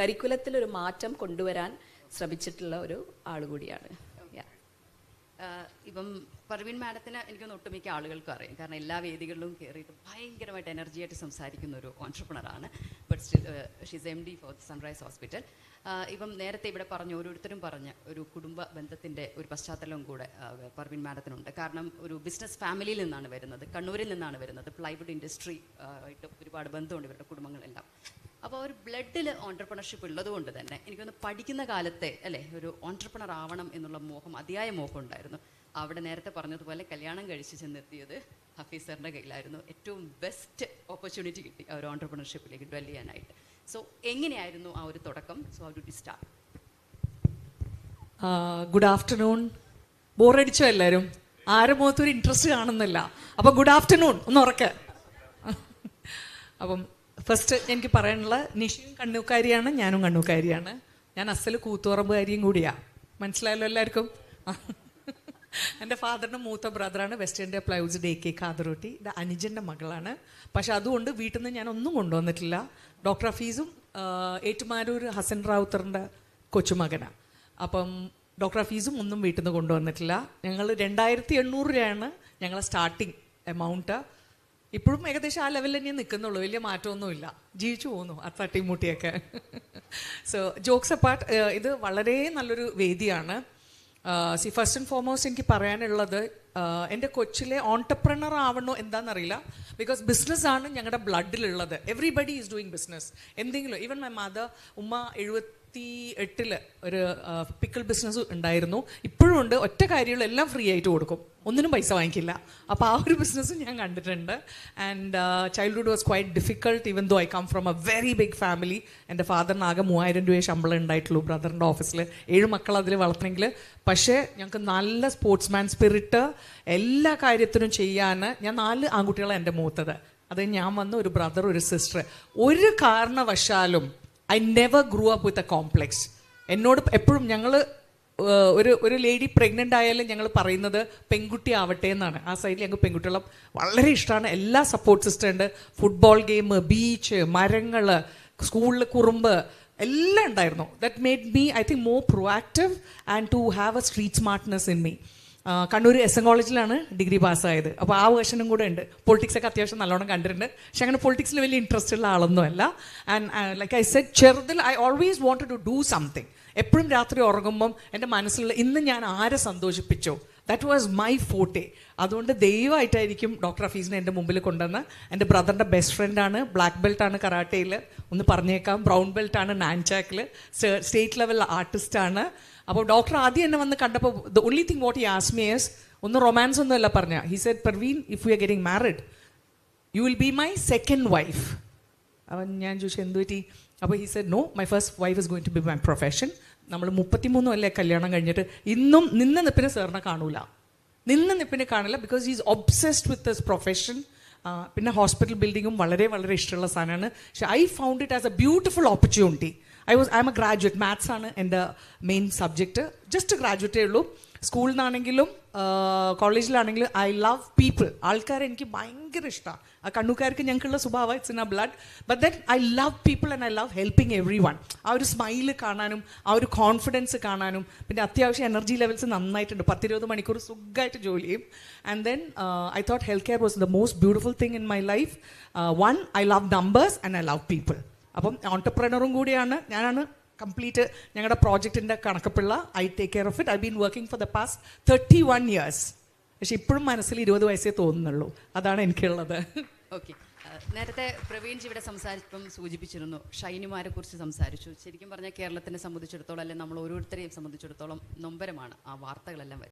കരിക്കുലത്തിലൊരു മാറ്റം കൊണ്ടുവരാൻ ശ്രമിച്ചിട്ടുള്ള ഒരു ആൾ കൂടിയാണ്. ഇപ്പം പർവീൺ മാഡത്തിന് എനിക്കൊന്ന് ഒട്ടുമിക്ക ആളുകൾക്കും അറിയാം, കാരണം എല്ലാ വേദികളിലും കയറിയിട്ട് ഭയങ്കരമായിട്ട് എനർജിയായിട്ട് സംസാരിക്കുന്ന ഒരു ഓൺട്രപ്രണറാണ്. But still she's MD for Sunrise Hospital. ഇപ്പം നേരത്തെ ഇവിടെ പറഞ്ഞ ഓരോരുത്തരും പറഞ്ഞ ഒരു കുടുംബ ബന്ധത്തിൻ്റെ ഒരു പശ്ചാത്തലവും കൂടെ പർവീൺ മാഡത്തിനുണ്ട്. കാരണം ഒരു ബിസിനസ് ഫാമിലിയിൽ നിന്നാണ് വരുന്നത്, കണ്ണൂരിൽ നിന്നാണ് വരുന്നത്. പ്ലൈവുഡ് ഇൻഡസ്ട്രി ആയിട്ട് ഒരുപാട് ബന്ധമുണ്ട് ഇവരുടെ കുടുംബങ്ങളെല്ലാം. അപ്പോൾ ഒരു ബ്ലഡിൽ ഓൺട്രപ്രണർഷിപ്പ് ഉള്ളതുകൊണ്ട് തന്നെ എനിക്കൊന്ന് പഠിക്കുന്ന കാലത്തെ അല്ലേ ഒരു ഓൺട്രപ്രണർ ആവണം എന്നുള്ള മോഹം, അതിയായ മോഹം ഉണ്ടായിരുന്നു. അവിടെ നേരത്തെ പറഞ്ഞതുപോലെ കല്യാണം കഴിച്ച് ചെന്നെത്തിയത് ഹഫീസ് സാറിൻ്റെ കയ്യിലായിരുന്നു. ഏറ്റവും ബെസ്റ്റ് ഓപ്പർച്യൂണിറ്റി കിട്ടി ആ ഒരു ഓൺട്രപ്രണർഷിപ്പിലേക്ക് ഡ്വെൽ ചെയ്യാനായിട്ട്. സോ എങ്ങനെയായിരുന്നു ആ ഒരു തുടക്കം? So how did you start? Good afternoon. ബോറടിച്ചോ എല്ലാവരും? ആരും മുഖത്തൊരു ഇൻട്രസ്റ്റ് കാണുന്നില്ല. അപ്പോൾ ഗുഡ് ആഫ്റ്റർനൂൺ ഒന്ന് ഉറക്കെ. അപ്പം ഫസ്റ്റ് എനിക്ക് പറയാനുള്ള, നിഷിയും കണ്ണൂക്കാരിയാണ്, ഞാനും കണ്ണൂക്കാരിയാണ്. ഞാൻ അസല് കൂത്തുപറമ്പുകാരിയും കൂടിയാണ്. മനസ്സിലായല്ലോ എല്ലാവർക്കും? എൻ്റെ ഫാദറിൻ്റെ മൂത്ത ബ്രദറാണ് വെസ്റ്റ് ഇന്ത്യ പ്ലൈവുഡ്സ് DK കാതറോട്ടി. ഇത് അനുജൻ്റെ മകളാണ്. പക്ഷെ അതുകൊണ്ട് വീട്ടിൽ നിന്ന് ഞാൻ ഒന്നും കൊണ്ടുവന്നിട്ടില്ല. ഡോക്ടർ ഹഫീസും ഏറ്റുമാനൂർ ഹസൻ റാവുത്തറിൻ്റെ കൊച്ചുമകനാണ്. അപ്പം ഡോക്ടർ ഹഫീസും ഒന്നും വീട്ടിൽ നിന്ന് കൊണ്ടുവന്നിട്ടില്ല. ഞങ്ങൾ 2800 രൂപയാണ് ഞങ്ങളെ സ്റ്റാർട്ടിങ് എമൗണ്ട്. ഇപ്പോഴും ഏകദേശം ആ ലെവലിൽ തന്നെയാണ് നിൽക്കുന്നുള്ളൂ, വലിയ മാറ്റമൊന്നുമില്ല, ജീവിച്ചു പോകുന്നു ആ തട്ടിമുട്ടിയൊക്കെ. സോ ജോക്സ് അപ്പാർട്ട്, ഇത് വളരെ നല്ലൊരു വേദിയാണ്. ഫസ്റ്റ് ആൻഡ് ഫോർമോസ്റ്റ് എനിക്ക് പറയാനുള്ളത്, എൻ്റെ കൊച്ചിലെ ഓൺടർപ്രണർ ആവണോ എന്താണെന്നറിയില്ല. ബിക്കോസ് ബിസിനസ്സാണ് ഞങ്ങളുടെ ബ്ലഡിലുള്ളത്. Everybody is doing business. എന്തെങ്കിലും, ഈവൻ മൈ മദർ, ഉമ്മ 78 ഒരു പിക്കിൾ ബിസിനസ് ഉണ്ടായിരുന്നു, ഇപ്പോഴും ഉണ്ട്. ഒറ്റ കാര്യങ്ങളും എല്ലാം ഫ്രീ ആയിട്ട് കൊടുക്കും, ഒന്നിനും പൈസ വാങ്ങിക്കില്ല. അപ്പോൾ ആ ഒരു ബിസിനസ്സും ഞാൻ കണ്ടിട്ടുണ്ട്. And childhood was quite difficult, even though I come from a very big family. എൻ്റെ ഫാദറിന് ആകെ 3000 രൂപയെ ശമ്പളം ഉണ്ടായിട്ടുള്ളൂ ബ്രദറിൻ്റെ ഓഫീസിൽ. 7 മക്കൾ അതിൽ വളർത്തണമെങ്കിൽ. പക്ഷേ ഞങ്ങൾക്ക് നല്ല സ്പോർട്സ്മാൻ സ്പിരിറ്റ്, എല്ലാ കാര്യത്തിനും ചെയ്യാൻ. ഞാൻ 4 ആൺകുട്ടികളാണ് എൻ്റെ മൂത്തത്. അത് ഞാൻ വന്ന് ഒരു ബ്രദർ, ഒരു സിസ്റ്റർ. ഒരു കാരണവശാലും I never grew up with a complex. എന്നോട് എപ്പോഴും ഞങ്ങൾ ഒരു ലേഡി പ്രഗ്നൻ്റ് ആയാലും ഞങ്ങൾ പറയുന്നത് പെൺകുട്ടി ആവട്ടെ എന്നാണ്. ആ സൈഡിൽ ഞങ്ങൾക്ക് പെൺകുട്ടികളെ വളരെ ഇഷ്ടമാണ്. എല്ലാ സപ്പോർട്ട് സിസ്റ്റം ഉണ്ട്. ഫുട്ബോൾ ഗെയിം, ബീച്ച്, മരങ്ങൾ, സ്കൂളിൽ കുറുമ്പ് എല്ലാം ഉണ്ടായിരുന്നു. That made me I think more proactive and to have a street smartness in me. Kannur SM കോളേജിലാണ് ഡിഗ്രി പാസ്സായത്. അപ്പോൾ ആ വേർഷനും കൂടെ ഉണ്ട്. പൊളിറ്റിക്സൊക്കെ അത്യാവശ്യം നല്ലോണം കണ്ടിട്ടുണ്ട്. പക്ഷെ അങ്ങനെ പൊളിറ്റിക്സിൽ വലിയ ഇൻട്രസ്റ്റ് ഉള്ള ആളൊന്നും അല്ല. ആൻഡ് ലൈക്ക് ഐ സെഡ്, ചെറുതിൽ I always wanted to do something. എപ്പോഴും രാത്രി ഉറങ്ങുമ്പം എൻ്റെ മനസ്സിലുള്ള ഇന്ന് ഞാൻ ആരെ സന്തോഷിപ്പിച്ചോ, ദാറ്റ് വാസ് മൈ ഫോർട്ടേ. അതുകൊണ്ട് ദൈവമായിട്ടായിരിക്കും ഡോക്ടർ ഹഫീസിനെ എൻ്റെ മുമ്പിൽ കൊണ്ടുവന്ന്. എൻ്റെ ബ്രദറിൻ്റെ ബെസ്റ്റ് ഫ്രണ്ടാണ്, ബ്ലാക്ക് ബെൽറ്റാണ് കറാട്ടയിൽ, ഒന്ന് പറഞ്ഞേക്കാം. ബ്രൗൺ ബെൽറ്റാണ് നാൻചാക്കിൽ, സ്റ്റേറ്റ് ലെവൽ ആർട്ടിസ്റ്റാണ്. അപ്പോൾ ഡോക്ടർ ആദ്യം എന്നെ വന്ന് കണ്ടപ്പോൾ the only thing what he asked me is, ഒന്ന് റൊമാൻസ് ഒന്നും അല്ല പറഞ്ഞ. He said, Parveen, if you are getting married you will be my second wife. അവൻ ഞാൻ ചോദിച്ചു എന്ത് പറ്റി? അപ്പോൾ he said, no, my first wife is going to be my profession. നമ്മൾ 33 അല്ലേ കല്യാണം കഴിഞ്ഞിട്ട്, ഇന്നും നിന്ന നിപ്പിന് സാറിനെ കാണൂല, നിന്ന നിപ്പിന് കാണില്ല. Because he is obsessed with this profession. പിന്നെ ഹോസ്പിറ്റൽ ബിൽഡിങ്ങും വളരെ വളരെ ഇഷ്ടമുള്ള സാധനമാണ്. പക്ഷേ I found it as A beautiful opportunity. I M A graduate. Maths ആണ് എൻ്റെ മെയിൻ സബ്ജക്റ്റ്. ജസ്റ്റ് ഗ്രാജുവേറ്റേ ഉള്ളൂ. സ്കൂളിൽ നിന്നാണെങ്കിലും കോളേജിലാണെങ്കിലും ഐ ലവ് പീപ്പിൾ. ആൾക്കാരെ എനിക്ക് ഭയങ്കര ഇഷ്ടമാണ്. ആ കണ്ണൂക്കാർക്ക് ഞങ്ങൾക്കുള്ള സ്വഭാവം, it's in A blood. But then I love people and I love helping every one. ആ ഒരു സ്മൈല് കാണാനും ആ ഒരു കോൺഫിഡൻസ് കാണാനും, പിന്നെ അത്യാവശ്യം എനർജി ലെവൽസ് നന്നായിട്ടുണ്ട്. 10-20 മണിക്കൂർ സുഖമായിട്ട് ജോലി ചെയ്യും. And then I thought health care was the most beautiful thing in my life. One, I love numbers and I love people. അപ്പം ഓൺടർപ്രണറും കൂടിയാണ് ഞാനാണ്. കംപ്ലീറ്റ് ഞങ്ങളുടെ പ്രോജക്റ്റിൻ്റെ കണക്കപ്പിള്ള. I take care of it. I been working for the past 31 years. പക്ഷെ ഇപ്പോഴും മനസ്സിൽ 20 വയസ്സേ തോന്നുന്നുള്ളൂ. അതാണ് എനിക്കുള്ളത്. ഓക്കെ, നേരത്തെ പ്രവീൺജി ഇവിടെ സംസാരിച്ചപ്പം സൂചിപ്പിച്ചിരുന്നു, ഷൈനിമാരെ കുറിച്ച് സംസാരിച്ചു. ശരിക്കും പറഞ്ഞാൽ കേരളത്തിനെ സംബന്ധിച്ചിടത്തോളം, അല്ലെങ്കിൽ നമ്മൾ ഓരോരുത്തരെയും സംബന്ധിച്ചിടത്തോളം നൊമ്പരമാണ് ആ വാർത്തകളെല്ലാം വരുന്നത്.